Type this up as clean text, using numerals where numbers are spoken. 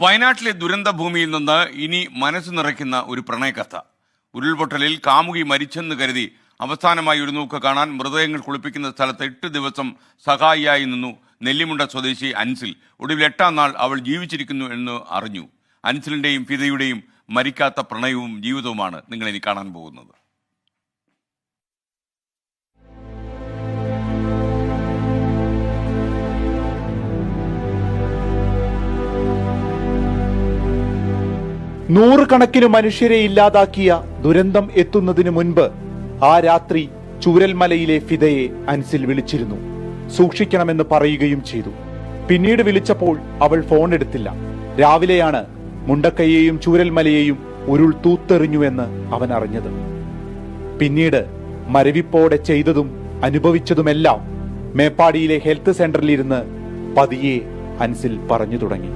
വയനാട്ടിലെ ദുരന്ത ഭൂമിയിൽ നിന്ന് ഇനി മനസ്സ് നിറയ്ക്കുന്ന ഒരു പ്രണയകഥ. ഉരുൾപൊട്ടലിൽ കാമുകി മരിച്ചെന്ന് കരുതി അവസാനമായി ഒരു നോക്ക് കാണാൻ മൃതദേഹങ്ങൾ കുളിപ്പിക്കുന്ന സ്ഥലത്ത് 8 ദിവസം സഹായിയായി നിന്നു നെല്ലിമുണ്ട സ്വദേശി അൻസിൽ. ഒടുവിൽ 8ാം നാൾ അവൾ ജീവിച്ചിരിക്കുന്നു എന്ന് അറിഞ്ഞു. അൻസിലിന്റെയും ഫിദയുടെയും മരിക്കാത്ത പ്രണയവും ജീവിതവുമാണ് നിങ്ങളിനി കാണാൻ പോകുന്നത്. നൂറുകണക്കിന് മനുഷ്യരെ ഇല്ലാതാക്കിയ ദുരന്തം എത്തുന്നതിന് മുൻപ് ആ രാത്രി ചൂരൽമലയിലെ ഫിദയെ അൻസിൽ വിളിച്ചിരുന്നു. സൂക്ഷിക്കണമെന്ന് പറയുകയും ചെയ്തു. പിന്നീട് വിളിച്ചപ്പോൾ അവൾ ഫോൺ എടുത്തില്ല. രാവിലെയാണ് മുണ്ടക്കയെയും ചൂരൽമലയെയും ഉരുൾ തൂത്തെറിഞ്ഞുവെന്ന് അവൻ അറിഞ്ഞത്. പിന്നീട് മരവിപ്പോടെ ചെയ്തതും അനുഭവിച്ചതുമെല്ലാം മേപ്പാടിയിലെ ഹെൽത്ത് സെന്ററിലിരുന്ന് പതിയെ അൻസിൽ പറഞ്ഞു തുടങ്ങി.